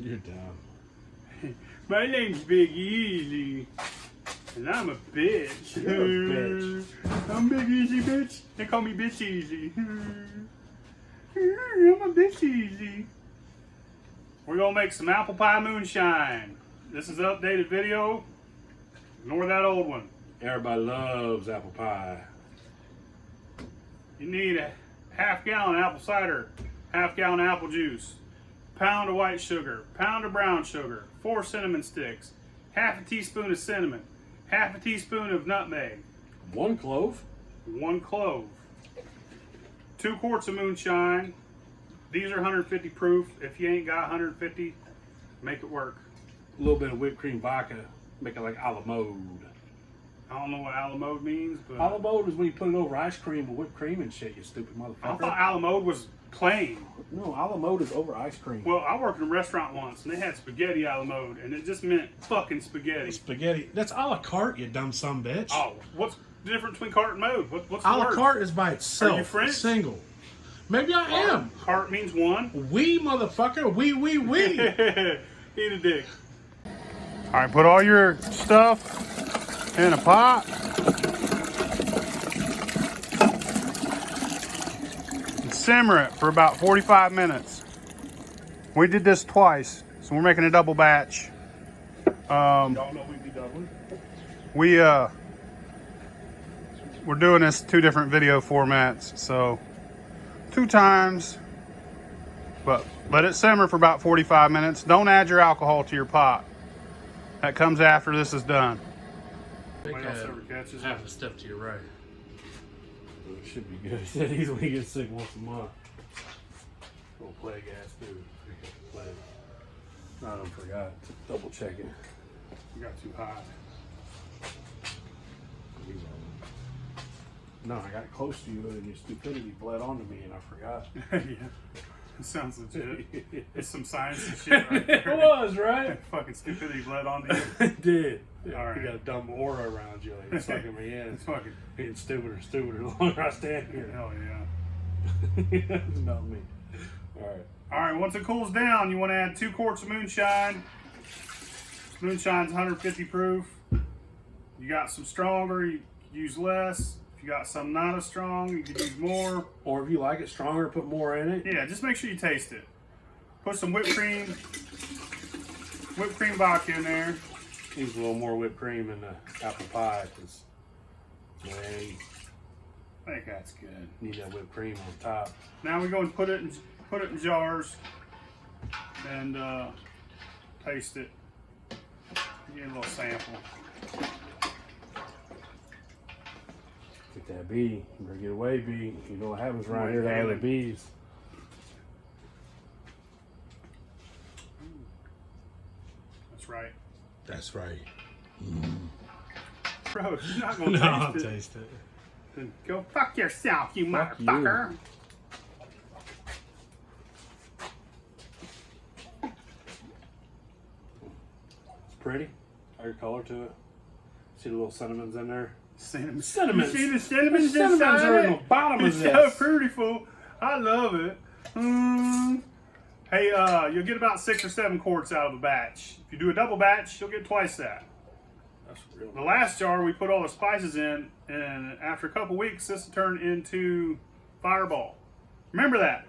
You're dumb. My name's Big Easy. And I'm a bitch. You're a bitch. I'm Big Easy, bitch. They call me Bitch Easy. I'm a Bitch Easy. We're gonna make some apple pie moonshine. This is an updated video. Ignore that old one. Everybody loves apple pie. You need a half-gallon apple cider, half-gallon apple juice, pound of white sugar, pound of brown sugar, 4 cinnamon sticks, half a teaspoon of cinnamon, half a teaspoon of nutmeg, 1 clove, 1 clove, 2 quarts of moonshine. These are 150 proof. If you ain't got 150, make it work. a little bit of whipped cream vodka, make it like a la mode. I don't know what a la mode means, but A la mode is when you put it over ice cream with whipped cream and shit, you stupid I motherfucker. thought a la mode was plain. No, a la mode is over ice cream. Well, I worked in a restaurant once, and they had spaghetti a la mode, and it just meant fucking spaghetti. Spaghetti. That's a la carte, you dumb son bitch. Oh, what's the difference between carte and mode? What's a the la word? carte is by itself. Are you French? Single. Maybe I am. Carte means one. We, motherfucker. We. Eat a dick. All right, put all your stuff in a pot. And simmer it for about 45 minutes. We did this twice, so we're making a double batch. Y'all know we'd be doubling. We're doing this 2 different video formats, so 2 times, but let it simmer for about 45 minutes. Don't add your alcohol to your pot. That comes after this is done. Nobody else ever catches half a step to your right. It should be good. He said he's when he gets sick once a month. Little plague ass dude. Plague. I don't forgot to double check it. You got too high. No, I got close to you and your stupidity bled onto me and I forgot. Yeah, it sounds legit. It's some science and shit right there. It was, right? Fucking stupidity bled onto you. It did. All right. You got a dumb aura around you. Like, it's sucking me in. It's fucking Getting stupider and stupider the longer I stand here. hell yeah. It's not me. Alright. All right, once it cools down, you want to add 2 quarts of moonshine. Moonshine's 150 proof. You got some stronger, you can use less. If you got some not as strong, you can use more. Or if you like it stronger, put more in it. Yeah, just make sure you taste it. Put some whipped cream vodka in there. Use a little more whipped cream in the apple pie because man, I think that's good. you need that whipped cream on top. Now we go and put it in jars and taste it. Get a little sample. Get that bee. You better get away, bee. You know what happens around here to other bees. That's right. That's right. Bro, you're not gonna No, I'll taste it. taste it. Then go fuck yourself, you Fuck you. motherfucker. It's pretty. Got your color to it. See the little cinnamons in there? Cinnamon. Cinnamons. You see the cinnamons Cinnamons inside are it? in the bottom of It's this. so beautiful. I love it. Hey, you'll get about 6 or 7 quarts out of a batch. If you do a double batch, you'll get twice that. That's real. The last jar, we put all the spices in, and after a couple weeks, this will turn into Fireball. Remember that.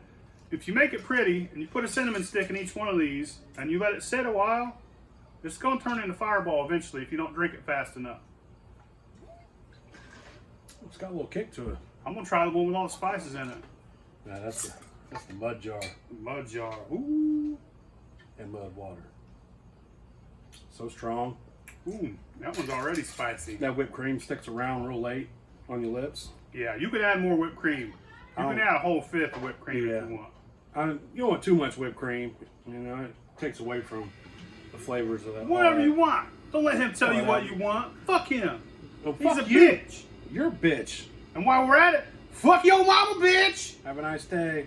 If you make it pretty, and you put a cinnamon stick in each one of these, and you let it sit a while, it's going to turn into Fireball eventually if you don't drink it fast enough. It's got a little kick to it. I'm going to try the one with all the spices in it. Nah, that's the mud jar Mud jar. Ooh. and mud water. So strong. Ooh, that one's already spicy. That whipped cream sticks around real late on your lips. Yeah, you could add more whipped cream. You can add a whole 5th of whipped cream Yeah. if you want. You don't want too much whipped cream. You know, it takes away from the flavors of that. Whatever pie. you want. Don't let him tell you what you want. Fuck him. Oh, He's fuck a you. bitch. You're a bitch. And while we're at it, fuck your mama, bitch. Have a nice day.